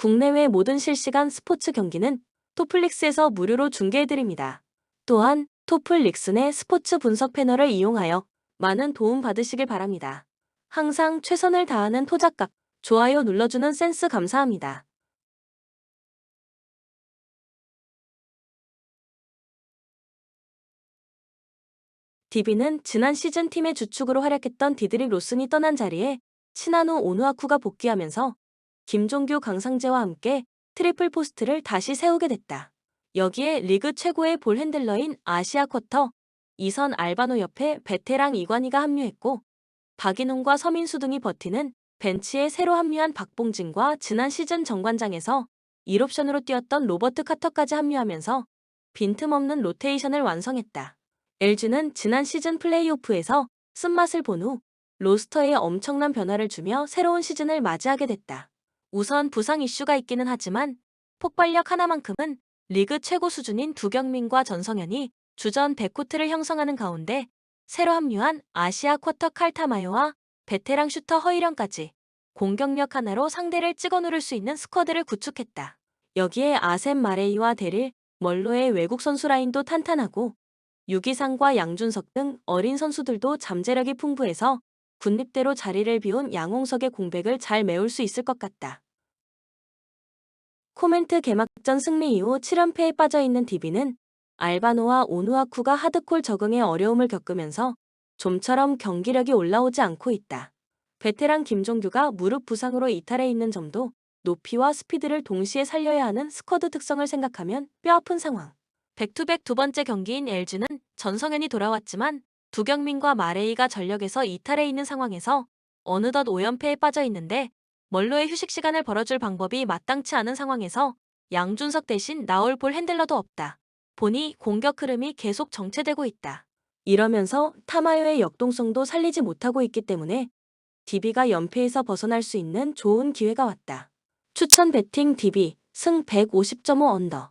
국내외 모든 실시간 스포츠 경기는 토플릭스에서 무료로 중계해드립니다. 또한 토플릭스 내 스포츠 분석 패널을 이용하여 많은 도움 받으시길 바랍니다. 항상 최선을 다하는 토작각, 좋아요 눌러주는 센스 감사합니다. DB는 지난 시즌 팀의 주축으로 활약했던 디드릭 로슨이 떠난 자리에 치나노 오누아쿠가 복귀하면서 김종규 강상재와 함께 트리플 포스트를 다시 세우게 됐다. 여기에 리그 최고의 볼 핸들러인 아시아 쿼터 이선 알바노 옆에 베테랑 이관희가 합류했고, 박인웅과 서민수 등이 버티는 벤치에 새로 합류한 박봉진과 지난 시즌 정관장에서 1옵션으로 뛰었던 로버트 카터까지 합류하면서 빈틈없는 로테이션을 완성했다. LG는 지난 시즌 플레이오프에서 쓴맛을 본 후 로스터에 엄청난 변화를 주며 새로운 시즌을 맞이하게 됐다. 우선 부상 이슈가 있기는 하지만 폭발력 하나만큼은 리그 최고 수준인 두경민과 전성현이 주전 백코트를 형성하는 가운데 새로 합류한 아시아 쿼터 칼타마요와 베테랑 슈터 허일영까지 공격력 하나로 상대를 찍어 누를 수 있는 스쿼드를 구축했다. 여기에 아셈 마레이와 데릴 멀로의 외국 선수 라인도 탄탄하고 유기상과 양준석 등 어린 선수들도 잠재력이 풍부해서 군립대로 자리를 비운 양홍석의 공백을 잘 메울 수 있을 것 같다. 코멘트 개막전 승리 이후 7연패에 빠져있는 DB는 알바노와 오누아쿠가 하드콜 적응에 어려움을 겪으면서 좀처럼 경기력이 올라오지 않고 있다. 베테랑 김종규가 무릎 부상으로 이탈해 있는 점도 높이와 스피드를 동시에 살려야 하는 스쿼드 특성을 생각하면 뼈아픈 상황. 백투백 두 번째 경기인 LG는 전성현이 돌아왔지만 두경민과 마레이가 전력에서 이탈해 있는 상황에서 어느덧 5연패에 빠져 있는데, 멀로의 휴식 시간을 벌어줄 방법이 마땅치 않은 상황에서 양준석 대신 나올 볼 핸들러도 없다. 보니 공격 흐름이 계속 정체되고 있다. 이러면서 타마요의 역동성도 살리지 못하고 있기 때문에 DB가 연패에서 벗어날 수 있는 좋은 기회가 왔다. 추천 배팅 DB 승 150.5 언더.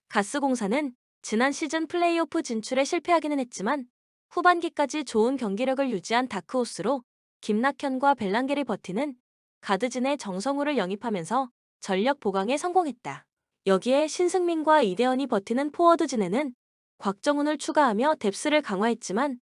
가스공사는 지난 시즌 플레이오프 진출에 실패하기는 했지만 후반기까지 좋은 경기력을 유지한 다크호스로 김낙현과 벨랑겔이 버티는 가드진의 정성우를 영입하면서 전력 보강에 성공했다. 여기에 신승민과 이대헌이 버티는 포워드진에는 곽정훈을 추가하며 뎁스를 강화했지만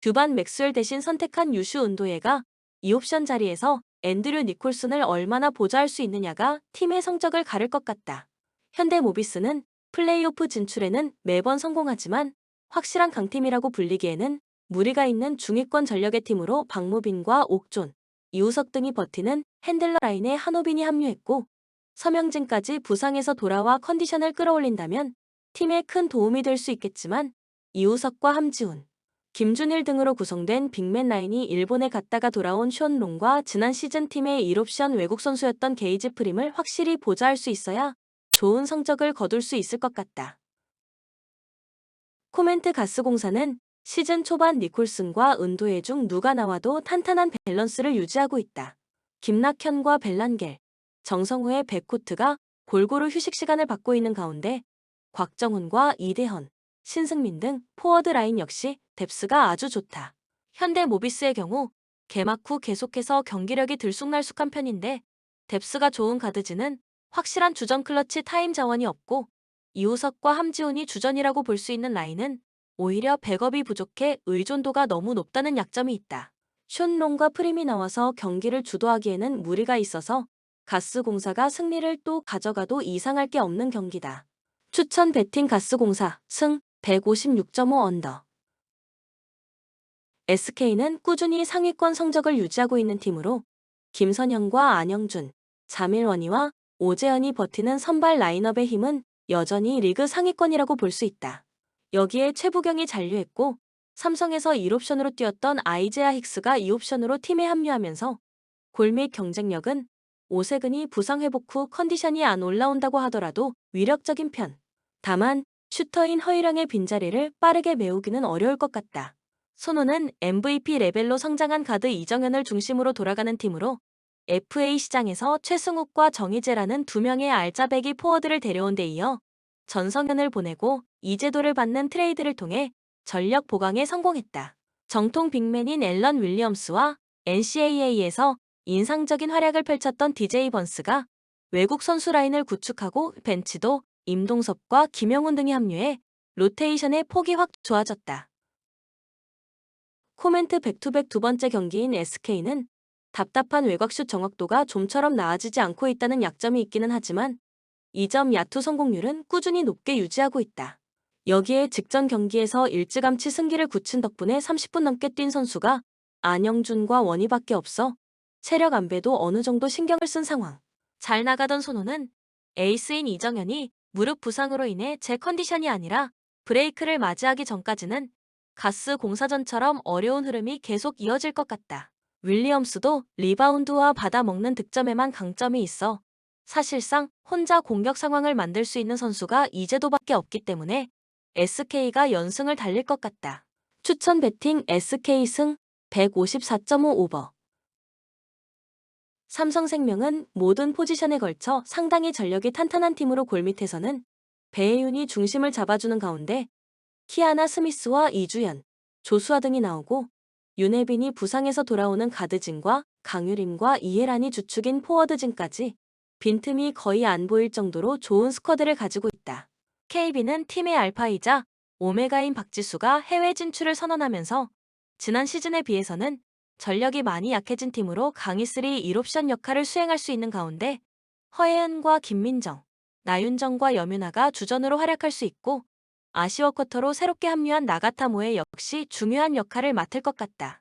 듀반 맥스웰 대신 선택한 유슈 운도예가 2옵션 자리에서 앤드류 니콜슨을 얼마나 보좌할 수 있느냐가 팀의 성적을 가를 것 같다. 현대모비스는 플레이오프 진출에는 매번 성공하지만 확실한 강팀이라고 불리기에는 무리가 있는 중위권 전력의 팀으로 박무빈과 옥존, 이우석 등이 버티는 핸들러 라인에 한호빈이 합류했고, 서명진까지 부상에서 돌아와 컨디션을 끌어올린다면 팀에 큰 도움이 될 수 있겠지만 이우석과 함지훈, 김준일 등으로 구성된 빅맨 라인이 일본에 갔다가 돌아온 션롱과 지난 시즌 팀의 1옵션 외국 선수였던 게이지 프림을 확실히 보좌할 수 있어야 좋은 성적을 거둘 수 있을 것 같다. 코멘트 가스공사는 시즌 초반 니콜슨과 은도예 중 누가 나와도 탄탄한 밸런스를 유지하고 있다. 김낙현과 벨란겔, 정성우의 백코트가 골고루 휴식 시간을 받고 있는 가운데 곽정훈과 이대헌, 신승민 등 포워드 라인 역시 뎁스가 아주 좋다. 현대모비스의 경우 개막 후 계속해서 경기력이 들쑥날쑥한 편인데 뎁스가 좋은 가드진은 확실한 주전 클러치 타임 자원이 없고 이우석과 함지훈이 주전이라고 볼 수 있는 라인은 오히려 백업이 부족해 의존도가 너무 높다는 약점이 있다. 션롱과 프림이 나와서 경기를 주도하기에는 무리가 있어서 가스공사가 승리를 또 가져가도 이상할 게 없는 경기다. 추천 배팅 가스공사 승 156.5 언더. SK는 꾸준히 상위권 성적을 유지하고 있는 팀으로 김선영과 안영준, 자밀원이와 오재현이 버티는 선발 라인업의 힘은 여전히 리그 상위권이라고 볼 수 있다. 여기에 최부경이 잔류했고 삼성에서 1옵션으로 뛰었던 아이제아 힉스가 2옵션으로 팀에 합류하면서 골밑 경쟁력은 오세근이 부상 회복 후 컨디션이 안 올라온다고 하더라도 위력적인 편. 다만 슈터인 허일영의 빈자리를 빠르게 메우기는 어려울 것 같다. 손호는 MVP 레벨로 성장한 가드 이정현을 중심으로 돌아가는 팀으로 FA 시장에서 최승욱과 정희재라는 두 명의 알짜배기 포워드를 데려온 데 이어 전성현을 보내고 이재도를 받는 트레이드를 통해 전력 보강에 성공했다. 정통 빅맨인 앨런 윌리엄스와 NCAA에서 인상적인 활약을 펼쳤던 DJ 번스가 외국 선수 라인을 구축하고 벤치도 임동섭과 김영훈 등이 합류해 로테이션의 폭이 확 좋아졌다. 코멘트 백투백 두 번째 경기인 SK는 답답한 외곽슛 정확도가 좀처럼 나아지지 않고 있다는 약점이 있기는 하지만 2점 야투 성공률은 꾸준히 높게 유지하고 있다. 여기에 직전 경기에서 일찌감치 승기를 굳힌 덕분에 30분 넘게 뛴 선수가 안영준과 원희밖에 없어 체력 안배도 어느 정도 신경을 쓴 상황. 잘 나가던 손호는 에이스인 이정현이 무릎 부상으로 인해 제 컨디션이 아니라 브레이크를 맞이하기 전까지는 가스 공사전처럼 어려운 흐름이 계속 이어질 것 같다. 윌리엄스도 리바운드와 받아먹는 득점에만 강점이 있어 사실상 혼자 공격 상황을 만들 수 있는 선수가 이재도밖에 없기 때문에 SK가 연승을 달릴 것 같다. 추천 배팅 SK 승 154.5 오버. 삼성생명은 모든 포지션에 걸쳐 상당히 전력이 탄탄한 팀으로 골밑에서는 배혜윤이 중심을 잡아주는 가운데 키아나 스미스와 이주연, 조수아 등이 나오고 윤혜빈이 부상에서 돌아오는 가드진과 강유림과 이해란이 주축인 포워드진까지 빈틈이 거의 안 보일 정도로 좋은 스쿼드를 가지고 있다. KB는 팀의 알파이자 오메가인 박지수가 해외 진출을 선언하면서 지난 시즌에 비해서는 전력이 많이 약해진 팀으로 강희3 1옵션 역할을 수행할 수 있는 가운데 허예은과 김민정, 나윤정과 여뮤나가 주전으로 활약할 수 있고 아시워 쿼터로 새롭게 합류한 나가타모에 역시 중요한 역할을 맡을 것 같다.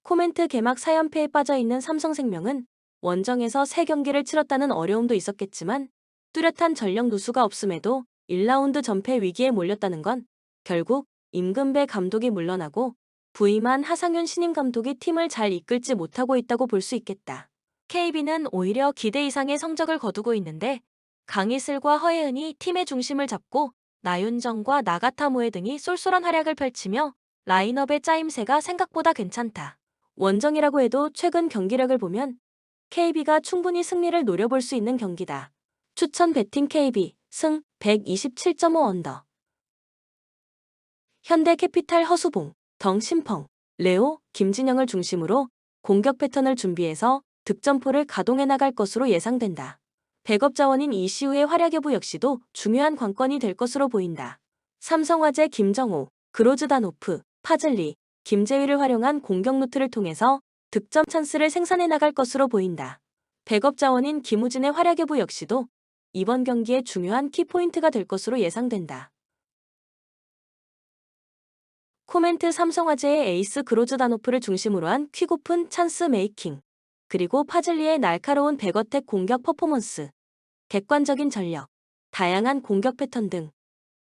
코멘트 개막 4연패에 빠져있는 삼성생명은 원정에서 3경기를 치렀다는 어려움도 있었겠지만 뚜렷한 전력 누수가 없음에도 1라운드 전패 위기에 몰렸다는 건 결국 임금배 감독이 물러나고 부임한 하상윤 신임 감독이 팀을 잘 이끌지 못하고 있다고 볼 수 있겠다. KB는 오히려 기대 이상의 성적을 거두고 있는데 강희슬과 허예은이 팀의 중심을 잡고 나윤정과 나가타모에 등이 쏠쏠한 활약을 펼치며 라인업의 짜임새가 생각보다 괜찮다. 원정이라고 해도 최근 경기력을 보면 KB가 충분히 승리를 노려볼 수 있는 경기다. 추천 배팅 KB 승 127.5 언더. 현대캐피탈 허수봉, 덩심펑, 레오, 김진영을 중심으로 공격 패턴을 준비해서 득점포를 가동해 나갈 것으로 예상된다. 백업 자원인 이시우의 활약 여부 역시도 중요한 관건이 될 것으로 보인다. 삼성화재 김정호, 그로즈다노프, 파즐리, 김재휘를 활용한 공격 루트를 통해서 득점 찬스를 생산해 나갈 것으로 보인다. 백업 자원인 김우진의 활약 여부 역시도 이번 경기에 중요한 키포인트가 될 것으로 예상된다. 코멘트 삼성화재의 에이스 그로즈다노프를 중심으로 한 퀵오픈 찬스 메이킹, 그리고 파즐리의 날카로운 백어택 공격 퍼포먼스, 객관적인 전력, 다양한 공격 패턴 등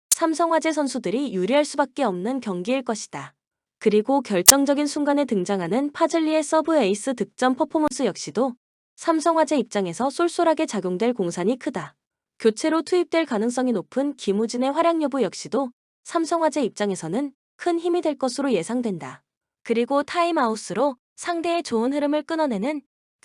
삼성화재 선수들이 유리할 수밖에 없는 경기일 것이다. 그리고 결정적인 순간에 등장하는 파즐리의 서브 에이스 득점 퍼포먼스 역시도 삼성화재 입장에서 쏠쏠하게 작용될 공산이 크다. 교체로 투입될 가능성이 높은 김우진의 활약 여부 역시도 삼성화재 입장에서는 큰 힘이 될 것으로 예상된다. 그리고 타임아웃으로 상대의 좋은 흐름을 끊어내는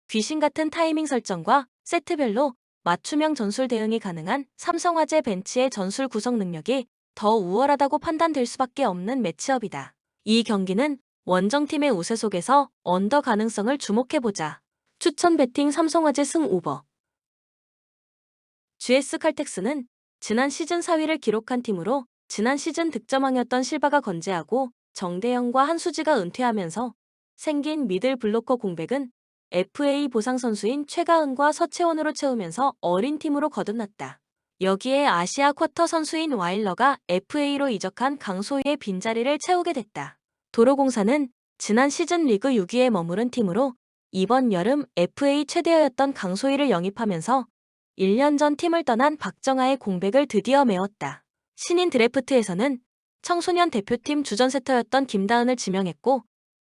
귀신 같은 타이밍 설정과 세트별로 맞춤형 전술 대응이 가능한 삼성화재 벤치의 전술 구성 능력이 더 우월하다고 판단될 수밖에 없는 매치업이다. 이 경기는 원정팀의 우세 속에서 언더 가능성을 주목해보자. 추천 배팅 삼성화재 승 오버. GS 칼텍스는 지난 시즌 4위를 기록한 팀으로 지난 시즌 득점왕이었던 실바가 건재하고 정대영과 한수지가 은퇴하면서 생긴 미들 블로커 공백은 FA 보상 선수인 최가은과 서채원으로 채우면서 어린 팀으로 거듭났다. 여기에 아시아 쿼터 선수인 와일러가 FA로 이적한 강소희의 빈자리를 채우게 됐다. 도로공사는 지난 시즌 리그 6위에 머무른 팀으로 이번 여름 FA 최대어였던 강소희를 영입하면서 1년 전 팀을 떠난 박정아의 공백을 드디어 메웠다. 신인 드래프트에서는 청소년 대표팀 주전세터였던 김다은을 지명했고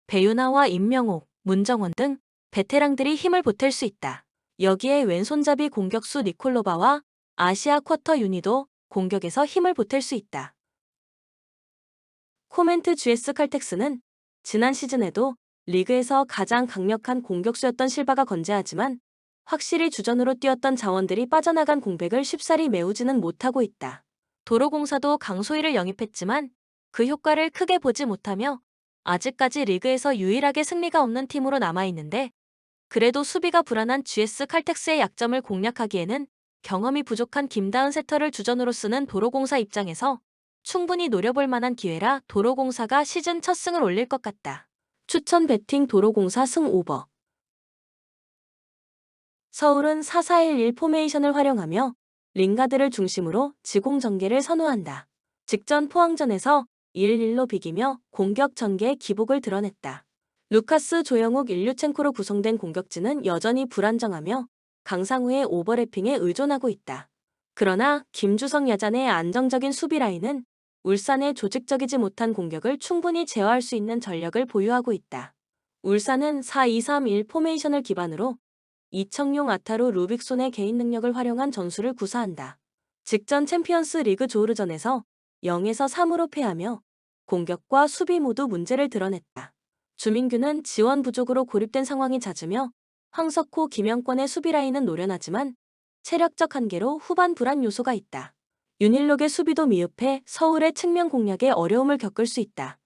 배유나와 임명옥, 문정원 등 베테랑들이 힘을 보탤 수 있다. 여기에 왼손잡이 공격수 니콜로바와 아시아 쿼터 유니도 공격에서 힘을 보탤 수 있다. 코멘트 GS 칼텍스는 지난 시즌에도 리그에서 가장 강력한 공격수였던 실바가 건재하지만 확실히 주전으로 뛰었던 자원들이 빠져나간 공백을 쉽사리 메우지는 못하고 있다. 도로공사도 강소희를 영입했지만 그 효과를 크게 보지 못하며 아직까지 리그에서 유일하게 승리가 없는 팀으로 남아있는데 그래도 수비가 불안한 GS 칼텍스의 약점을 공략하기에는 경험이 부족한 김다은 세터를 주전으로 쓰는 도로공사 입장에서 충분히 노려볼 만한 기회라 도로공사가 시즌 첫 승을 올릴 것 같다. 추천 배팅 도로공사 승 오버. 서울은 4-4-1-1 포메이션을 활용하며 링가드를 중심으로 지공 전개를 선호한다. 직전 포항전에서 1-1로 비기며 공격 전개의 기복을 드러냈다. 루카스 조영욱 일류첸코로 구성된 공격진은 여전히 불안정하며 강상우의 오버래핑에 의존하고 있다. 그러나 김주성 야잔의 안정적인 수비 라인은 울산의 조직적이지 못한 공격을 충분히 제어할 수 있는 전력을 보유하고 있다. 울산은 4-2-3-1 포메이션을 기반으로 이청용 아타루 루빅손의 개인 능력을 활용한 전술을 구사한다. 직전 챔피언스 리그 조르전에서 0-3으로 패하며 공격과 수비 모두 문제를 드러냈다. 주민규는 지원 부족으로 고립된 상황이 잦으며 황석호, 김영권의 수비 라인은 노련하지만 체력적 한계로 후반 불안 요소가 있다. 윤일록의 수비도 미흡해 서울의 측면 공략에 어려움을 겪을 수 있다.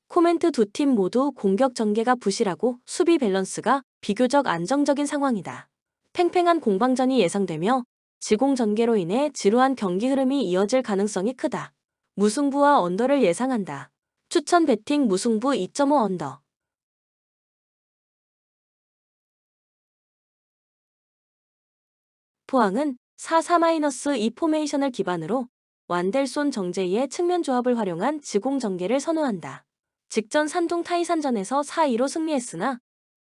코멘트 두 팀 모두 공격 전개가 부실하고 수비 밸런스가 비교적 안정적인 상황이다. 팽팽한 공방전이 예상되며 지공 전개로 인해 지루한 경기 흐름이 이어질 가능성이 크다. 무승부와 언더를 예상한다. 추천 배팅 무승부 2.5 언더. 포항은 4-4-2 포메이션을 기반으로 완델손 정재희의 측면 조합을 활용한 지공 전개를 선호한다. 직전 산둥 타이산전에서 4-2로 승리했으나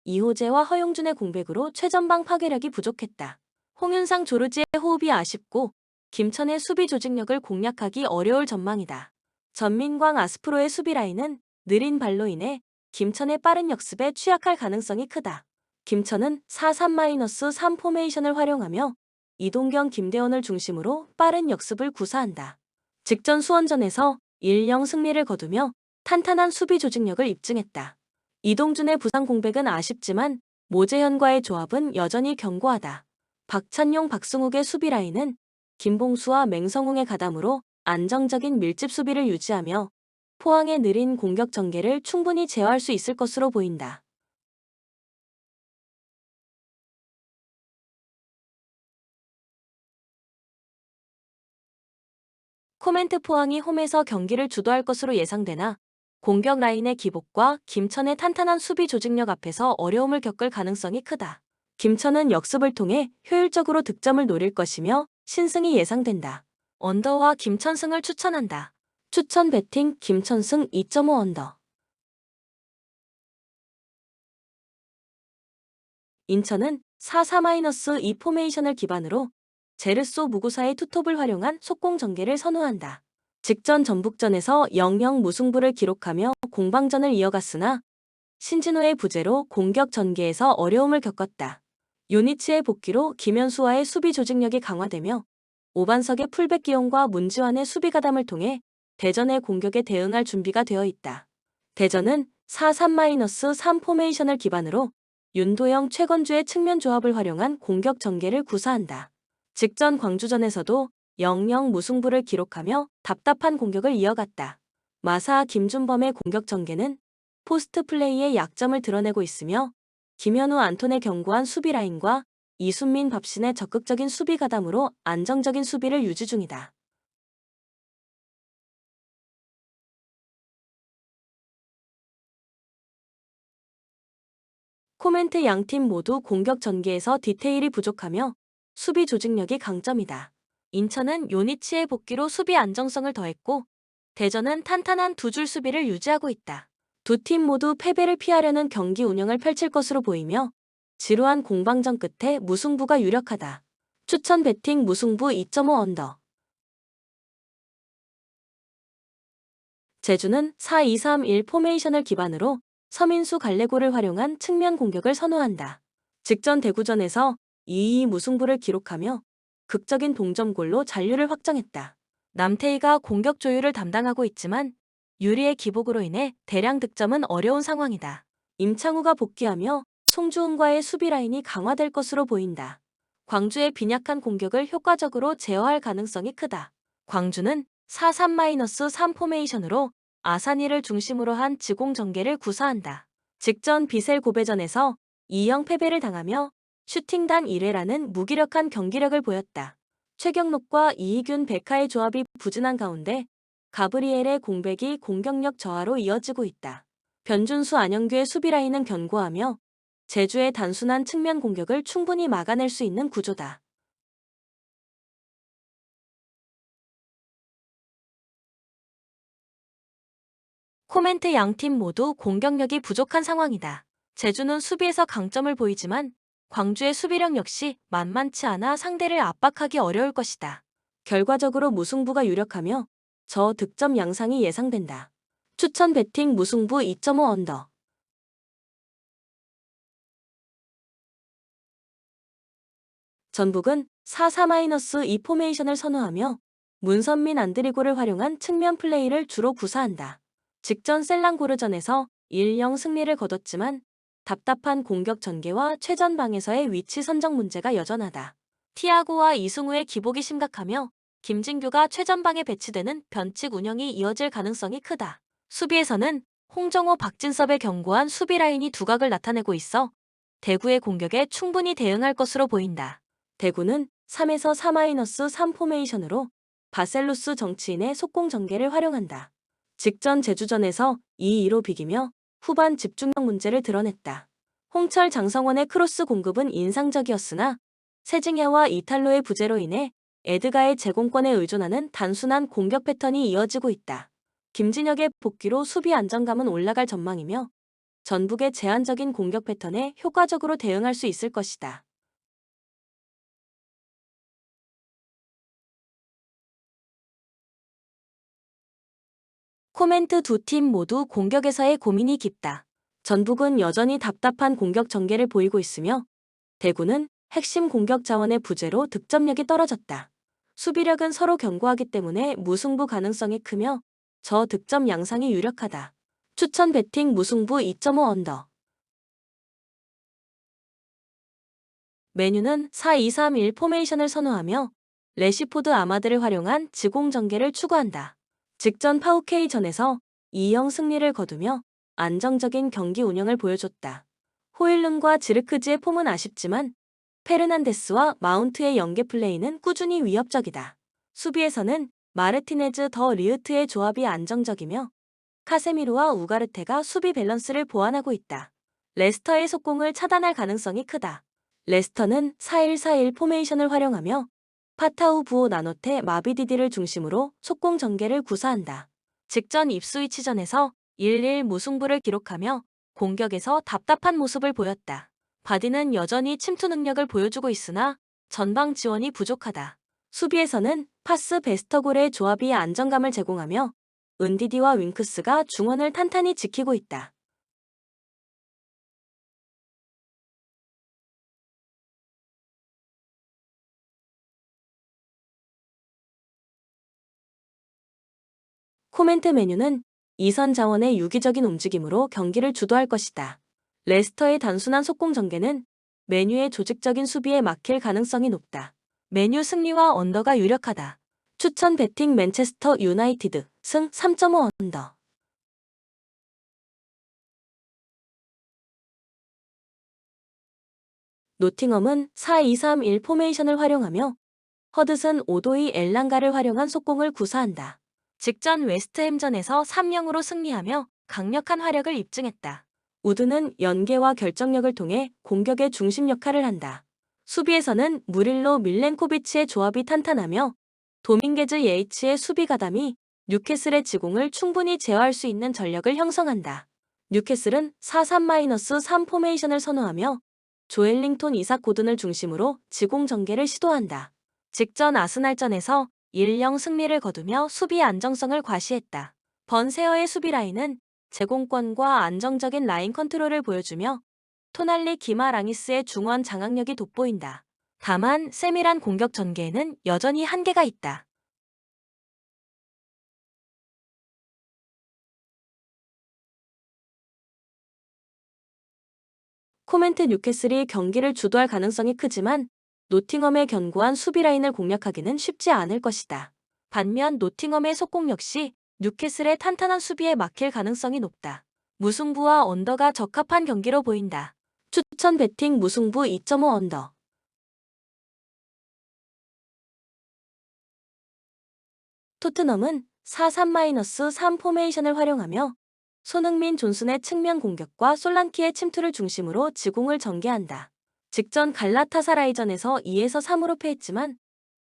이호재와 허용준의 공백으로 최전방 파괴력이 부족했다. 홍윤상 조르지의 호흡이 아쉽고 김천의 수비 조직력을 공략하기 어려울 전망이다. 전민광 아스프로의 수비 라인은 느린 발로 인해 김천의 빠른 역습에 취약할 가능성이 크다. 김천은 4-3-3 포메이션을 활용하며 이동경 김대원을 중심으로 빠른 역습을 구사한다. 직전 수원전에서 1-0 승리를 거두며 탄탄한 수비 조직력을 입증했다. 이동준의 부상 공백은 아쉽지만 모재현과의 조합은 여전히 견고하다. 박찬용 박승욱의 수비 라인은 김봉수와 맹성웅의 가담으로 안정적인 밀집 수비를 유지하며 포항의 느린 공격 전개를 충분히 제어할 수 있을 것으로 보인다. 코멘트 포항이 홈에서 경기를 주도할 것으로 예상되나 공격 라인의 기복과 김천의 탄탄한 수비 조직력 앞에서 어려움을 겪을 가능성이 크다. 김천은 역습을 통해 효율적으로 득점을 노릴 것이며 신승이 예상된다. 언더와 김천승을 추천한다. 추천 배팅 김천승 2.5 언더. 인천은 4-4-2 포메이션을 기반으로 제르소 무구사의 투톱을 활용한 속공 전개를 선호한다. 직전 전북전에서 0-0 무승부를 기록하며 공방전을 이어갔으나 신진호의 부재로 공격 전개에서 어려움을 겪었다. 요니치의 복귀로 김현수와의 수비 조직력이 강화되며 오반석의 풀백 기용과 문지환의 수비 가담을 통해 대전의 공격에 대응할 준비가 되어 있다. 대전은 4-3-3 포메이션을 기반으로 윤도영, 최건주의 측면 조합을 활용한 공격 전개를 구사한다. 직전 광주전에서도 0-0 무승부를 기록하며 답답한 공격을 이어갔다. 마사 김준범의 공격 전개는 포스트 플레이의 약점을 드러내고 있으며 김현우 안톤의 견고한 수비 라인과 이순민 밥신의 적극적인 수비 가담으로 안정적인 수비를 유지 중이다. 코멘트 양팀 모두 공격 전개에서 디테일이 부족하며 수비 조직력이 강점이다. 인천은 요니치의 복귀로 수비 안정성을 더했고 대전은 탄탄한 두 줄 수비를 유지하고 있다. 두 팀 모두 패배를 피하려는 경기 운영을 펼칠 것으로 보이며 지루한 공방전 끝에 무승부가 유력하다. 추천 배팅 무승부 2.5 언더. 제주는 4-2-3-1 포메이션을 기반으로 서민수 갈레고를 활용한 측면 공격을 선호한다. 직전 대구전에서 2-2 무승부를 기록하며 극적인 동점골로 잔류를 확정했다. 남태희가 공격 조율을 담당하고 있지만 유리의 기복으로 인해 대량 득점은 어려운 상황이다. 임창우가 복귀하며 송주은과의 수비 라인이 강화될 것으로 보인다. 광주의 빈약한 공격을 효과적으로 제어할 가능성이 크다. 광주는 4-3-3 포메이션으로 아사니를 중심으로 한 지공 전개를 구사한다. 직전 비셀 고베전에서 2영 패배를 당하며 슈팅단 1회라는 무기력한 경기력을 보였다. 최경록과 이희균 백하의 조합이 부진한 가운데 가브리엘의 공백이 공격력 저하로 이어지고 있다. 변준수 안영규의 수비 라인은 견고하며 제주의 단순한 측면 공격을 충분히 막아낼 수 있는 구조다. 코멘트 양팀 모두 공격력이 부족한 상황이다. 제주는 수비에서 강점을 보이지만 광주의 수비력 역시 만만치 않아 상대를 압박하기 어려울 것이다. 결과적으로 무승부가 유력하며 저득점 양상이 예상된다. 추천 배팅 무승부 2.5 언더. 전북은 4-4-2 포메이션을 선호하며 문선민 안드리고를 활용한 측면 플레이를 주로 구사한다. 직전 셀랑고르전에서 1-0 승리를 거뒀지만 답답한 공격 전개와 최전방에서의 위치 선정 문제가 여전하다. 티아고와 이승우의 기복이 심각하며 김진규가 최전방에 배치되는 변칙 운영이 이어질 가능성이 크다. 수비에서는 홍정호 박진섭의 견고한 수비 라인이 두각을 나타내고 있어 대구의 공격에 충분히 대응할 것으로 보인다. 대구는 3-4-3 포메이션으로 바셀루스 정치인의 속공 전개를 활용한다. 직전 제주전에서 2-2로 비기며 후반 집중력 문제를 드러냈다. 홍철 장성원의 크로스 공급은 인상적이었으나 세징야와 이탈로의 부재로 인해 에드가의 제공권에 의존하는 단순한 공격 패턴이 이어지고 있다. 김진혁의 복귀로 수비 안정감은 올라갈 전망이며 전북의 제한적인 공격 패턴에 효과적으로 대응할 수 있을 것이다. 코멘트 두 팀 모두 공격에서의 고민이 깊다. 전북은 여전히 답답한 공격 전개를 보이고 있으며 대구는 핵심 공격 자원의 부재로 득점력이 떨어졌다. 수비력은 서로 견고하기 때문에 무승부 가능성이 크며 저득점 양상이 유력하다. 추천 배팅 무승부 2.5 언더. 메뉴는 4-2-3-1 포메이션을 선호하며 레시포드 아마드를 활용한 지공 전개를 추구한다. 직전 파우케이전에서 2-0 승리를 거두며 안정적인 경기 운영을 보여줬다. 호일룬과 지르크즈의 폼은 아쉽지만 페르난데스와 마운트의 연계 플레이는 꾸준히 위협적이다. 수비에서는 마르티네즈 더 리으트의 조합이 안정적이며 카세미로와 우가르테가 수비 밸런스를 보완하고 있다. 레스터의 속공을 차단할 가능성이 크다. 레스터는 4-1-4-1 포메이션을 활용하며 파타우 부오 나노테 마비디디를 중심으로 속공 전개를 구사한다. 직전 입스위치전에서 1-1 무승부를 기록하며 공격에서 답답한 모습을 보였다. 바디는 여전히 침투 능력을 보여주고 있으나 전방 지원이 부족하다. 수비에서는 파스 베스터골의 조합이 안정감을 제공하며 은디디와 윙크스가 중원을 탄탄히 지키고 있다. 코멘트 메뉴는 이선 자원의 유기적인 움직임으로 경기를 주도할 것이다. 레스터의 단순한 속공 전개는 메뉴의 조직적인 수비에 막힐 가능성이 높다. 메뉴 승리와 언더가 유력하다. 추천 배팅 맨체스터 유나이티드 승 3.5 언더. 노팅엄은 4-2-3-1 포메이션을 활용하며 허드슨 오도이 엘랑가를 활용한 속공을 구사한다. 직전 웨스트햄전에서 3-0으로 승리하며 강력한 화력을 입증했다. 우드는 연계와 결정력을 통해 공격의 중심 역할을 한다. 수비에서는 무릴로 밀렌코비치의 조합이 탄탄하며 도밍게즈 예이츠의 수비 가담이 뉴캐슬의 지공을 충분히 제어할 수 있는 전력을 형성한다. 뉴캐슬은 4-3-3 포메이션을 선호하며 조엘링톤 이삭 고든을 중심으로 지공 전개를 시도한다. 직전 아스날전에서 1-0 승리를 거두며 수비 안정성을 과시했다. 번세어의 수비 라인은 제공권과 안정적인 라인 컨트롤을 보여주며 토날리 기마랑이스의 중원 장악력이 돋보인다. 다만 세밀한 공격 전개에는 여전히 한계가 있다. 코멘트 뉴캐슬이 경기를 주도할 가능성이 크지만 노팅엄의 견고한 수비 라인을 공략하기는 쉽지 않을 것이다. 반면 노팅엄의 속공 역시 뉴캐슬의 탄탄한 수비에 막힐 가능성이 높다. 무승부와 언더가 적합한 경기로 보인다. 추천 배팅 무승부 2.5 언더. 토트넘은 4-3-3 포메이션을 활용하며 손흥민 존슨의 측면 공격과 솔란키의 침투를 중심으로 지공을 전개한다. 직전 갈라타사라이전에서 2-3으로 패했지만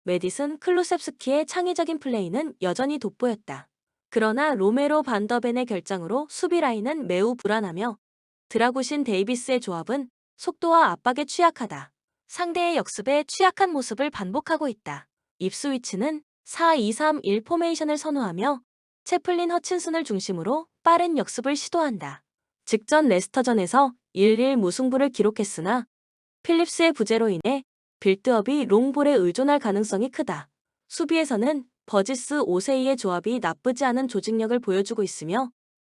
메디슨 클루셉스키의 창의적인 플레이는 여전히 돋보였다. 그러나 로메로 반더벤의 결장으로 수비 라인은 매우 불안하며 드라구신 데이비스의 조합은 속도와 압박에 취약하다. 상대의 역습에 취약한 모습을 반복하고 있다. 입스위치는 4-2-3-1 포메이션을 선호하며 채플린 허친슨을 중심으로 빠른 역습을 시도한다. 직전 레스터전에서 1-1 무승부를 기록했으나 필립스의 부재로 인해 빌드업이 롱볼에 의존할 가능성이 크다. 수비에서는 버지스 오세이의 조합이 나쁘지 않은 조직력을 보여주고 있으며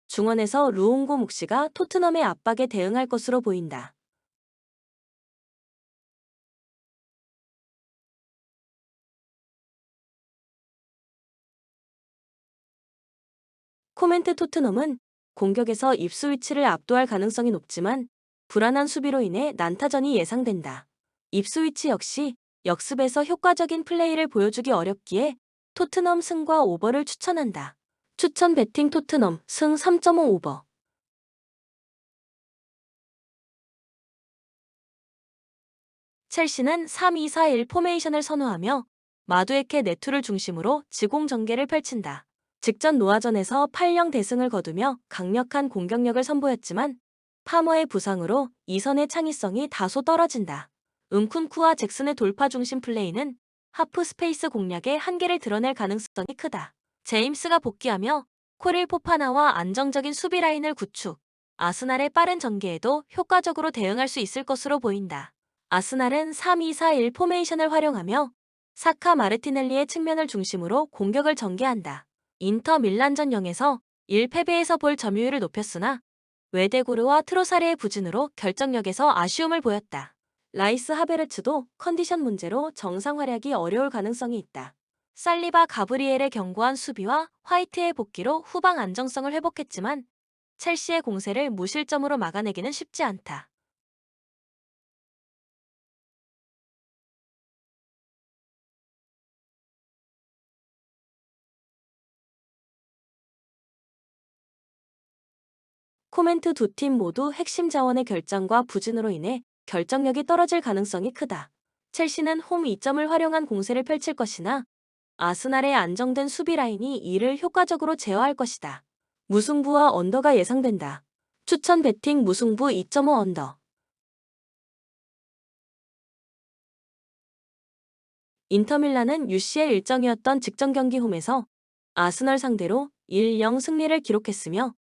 중원에서 루옹고 묵시가 토트넘의 압박에 대응할 것으로 보인다. 코멘트 토트넘은 공격에서 입스위치를 압도할 가능성이 높지만 불안한 수비로 인해 난타전이 예상된다. 입스위치 역시 역습에서 효과적인 플레이를 보여주기 어렵기에 토트넘 승과 오버를 추천한다. 추천 배팅 토트넘 승 3.5 오버. 첼시는 3-2-4-1 포메이션을 선호하며 마두에케 네투를 중심으로 지공 전개를 펼친다. 직전 노아전에서 8-0 대승을 거두며 강력한 공격력을 선보였지만 파머의 부상으로 이선의 창의성이 다소 떨어진다. 은쿤쿠와 잭슨의 돌파 중심 플레이는 하프 스페이스 공략의 한계를 드러낼 가능성이 크다. 제임스가 복귀하며 코릴 포파나와 안정적인 수비 라인을 구축, 아스날의 빠른 전개에도 효과적으로 대응할 수 있을 것으로 보인다. 아스날은 3-2-4-1 포메이션을 활용하며 사카 마르티넬리의 측면을 중심으로 공격을 전개한다. 인터 밀란전 0에서 1패배에서 볼 점유율을 높였으나 외데고르와 트로사르의 부진으로 결정력에서 아쉬움을 보였다. 라이스 하베르츠도 컨디션 문제로 정상 활약이 어려울 가능성이 있다. 살리바 가브리엘의 견고한 수비와 화이트의 복귀로 후방 안정성을 회복했지만 첼시의 공세를 무실점으로 막아내기는 쉽지 않다. 코멘트 두 팀 모두 핵심 자원의 결장과 부진으로 인해 결정력이 떨어질 가능성이 크다. 첼시는 홈 2점을 활용한 공세를 펼칠 것이나 아스날의 안정된 수비 라인이 이를 효과적으로 제어할 것이다. 무승부와 언더가 예상된다. 추천 배팅 무승부 2.5 언더. 인터밀란은 UCL 일정이었던 직전 경기 홈에서 아스널 상대로 1-0 승리를 기록했으며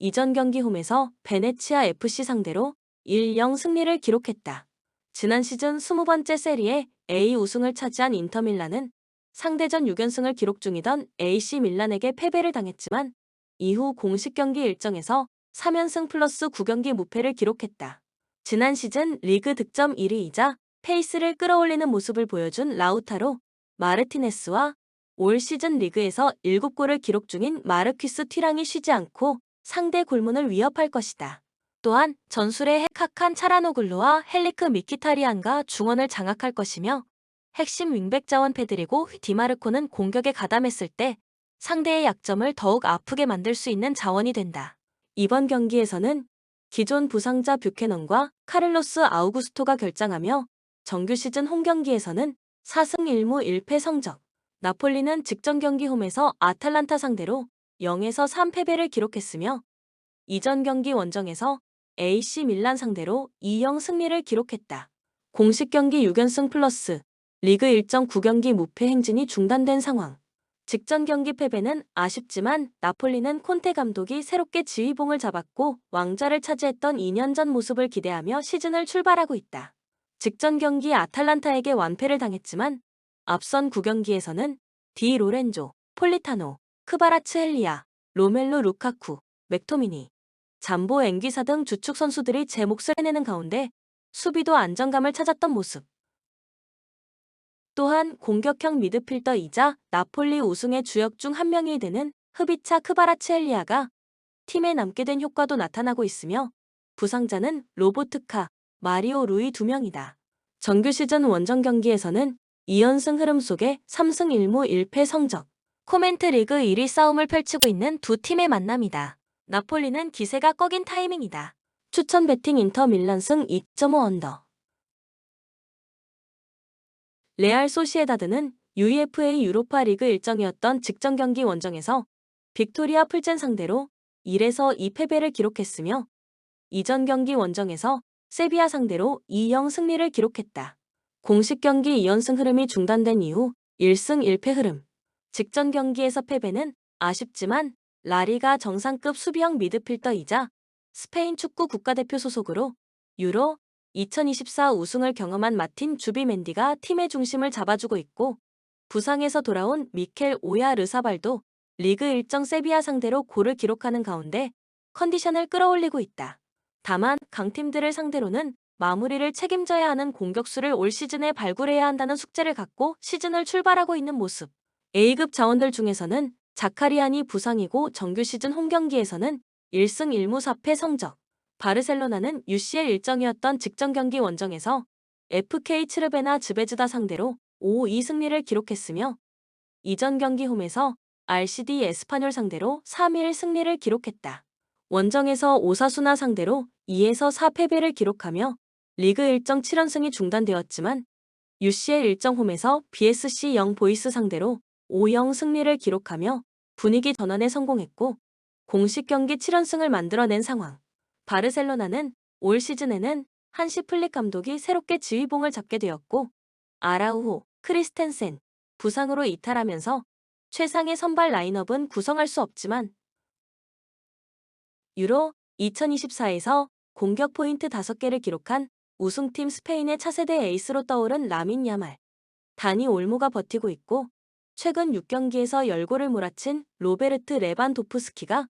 이전 경기 홈에서 베네치아 FC 상대로 1-0 승리를 기록했다. 지난 시즌 20번째 세리에 A 우승을 차지한 인터밀란은 상대전 6연승을 기록 중이던 AC 밀란에게 패배를 당했지만 이후 공식 경기 일정에서 3연승 플러스 9경기 무패를 기록했다. 지난 시즌 리그 득점 1위이자 페이스를 끌어올리는 모습을 보여준 라우타로 마르티네스와 올 시즌 리그에서 7골을 기록 중인 마르퀴스 튀랑이 쉬지 않고 상대 골문을 위협할 것이다. 또한 전술의 핵학한 차라노글루와 헬리크 미키타리안과 중원을 장악할 것이며 핵심 윙백 자원 페드리고 디마르코는 공격에 가담했을 때 상대의 약점을 더욱 아프게 만들 수 있는 자원이 된다. 이번 경기에서는 기존 부상자 뷰캐넌과 카를로스 아우구스토가 결장하며 정규 시즌 홈 경기에서는 4승 1무 1패 성적. 나폴리는 직전 경기 홈에서 아탈란타 상대로 0에서 3패배를 기록했으며 이전 경기 원정에서 AC 밀란 상대로 2-0 승리를 기록했다. 공식 경기 6연승 플러스 리그 일정 9경기 무패 행진이 중단된 상황. 직전 경기 패배는 아쉽지만 나폴리는 콘테 감독이 새롭게 지휘봉을 잡았고 왕좌를 차지했던 2년 전 모습을 기대하며 시즌을 출발하고 있다. 직전 경기 아탈란타에게 완패를 당했지만 앞선 9경기에서는 디 로렌조, 폴리타노, 크바라츠헬리아, 로멜로 루카쿠, 맥토미니, 잠보 앵기사 등 주축 선수들이 제 몫을 해내는 가운데 수비도 안정감을 찾았던 모습. 또한 공격형 미드필더이자 나폴리 우승의 주역 중 한 명이 되는 흡이차 크바라츠헬리아가 팀에 남게 된 효과도 나타나고 있으며 부상자는 로보트카, 마리오 루이 2명이다. 정규 시즌 원정 경기에서는 2연승 흐름 속에 3승 1무 1패 성적. 코멘트 리그 1위 싸움을 펼치고 있는 두 팀의 만남이다. 나폴리는 기세가 꺾인 타이밍이다. 추천 베팅 인터 밀란 승 2.5 언더. 레알 소시에다드는 UEFA 유로파 리그 일정이었던 직전 경기 원정에서 빅토리아 풀젠 상대로 1에서 2패배를 기록했으며 이전 경기 원정에서 세비야 상대로 2-0 승리를 기록했다. 공식 경기 2연승 흐름이 중단된 이후 1승 1패 흐름. 직전 경기에서 패배는 아쉽지만 라리가 정상급 수비형 미드필더이자 스페인 축구 국가대표 소속으로 유로 2024 우승을 경험한 마틴 주비멘디가 팀의 중심을 잡아주고 있고 부상에서 돌아온 미켈 오야르사발도 리그 일정 세비야 상대로 골을 기록하는 가운데 컨디션을 끌어올리고 있다. 다만 강팀들을 상대로는 마무리를 책임져야 하는 공격수를 올 시즌에 발굴해야 한다는 숙제를 갖고 시즌을 출발하고 있는 모습. A급 자원들 중에서는 자카리안이 부상이고 정규 시즌 홈 경기에서는 1승 1무 4패 성적. 바르셀로나는 UCL 일정이었던 직전 경기 원정에서 FK 츠르베나 즈베즈다 상대로 5-2 승리를 기록했으며 이전 경기 홈에서 RCD 에스파뇰 상대로 3-1 승리를 기록했다. 원정에서 오사수나 상대로 2에서 4패배를 기록하며 리그 일정 7연승이 중단되었지만 UCL 일정 홈에서 BSC 영 보이스 상대로 5-0 승리를 기록하며 분위기 전환에 성공했고 공식 경기 7연승을 만들어낸 상황. 바르셀로나는 올 시즌에는 한시 플릭 감독이 새롭게 지휘봉을 잡게 되었고 아라우호, 크리스텐센, 부상으로 이탈하면서 최상의 선발 라인업은 구성할 수 없지만 유로 2024에서 공격 포인트 5개를 기록한 우승팀 스페인의 차세대 에이스로 떠오른 라민 야말, 다니 올모가 버티고 있고 최근 6경기에서 10골을 몰아친 로베르트 레반도프스키가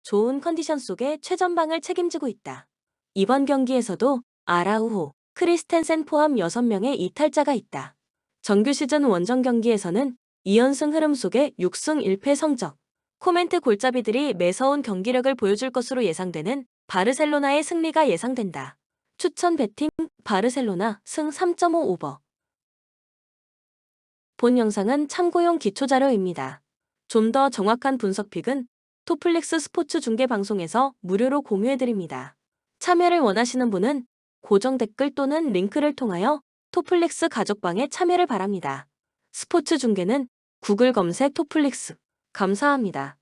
좋은 컨디션 속에 최전방을 책임지고 있다. 이번 경기에서도 아라우호, 크리스텐센 포함 6명의 이탈자가 있다. 정규 시즌 원정 경기에서는 2연승 흐름 속에 6승 1패 성적. 코멘트 골잡이들이 매서운 경기력을 보여줄 것으로 예상되는 바르셀로나의 승리가 예상된다. 추천 베팅 바르셀로나 승 3.5 오버. 본 영상은 참고용 기초자료입니다. 좀 더 정확한 분석픽은 토플릭스 스포츠 중계 방송에서 무료로 공유해드립니다. 참여를 원하시는 분은 고정 댓글 또는 링크를 통하여 토플릭스 가족방에 참여를 바랍니다. 스포츠 중계는 구글 검색 토플릭스. 감사합니다.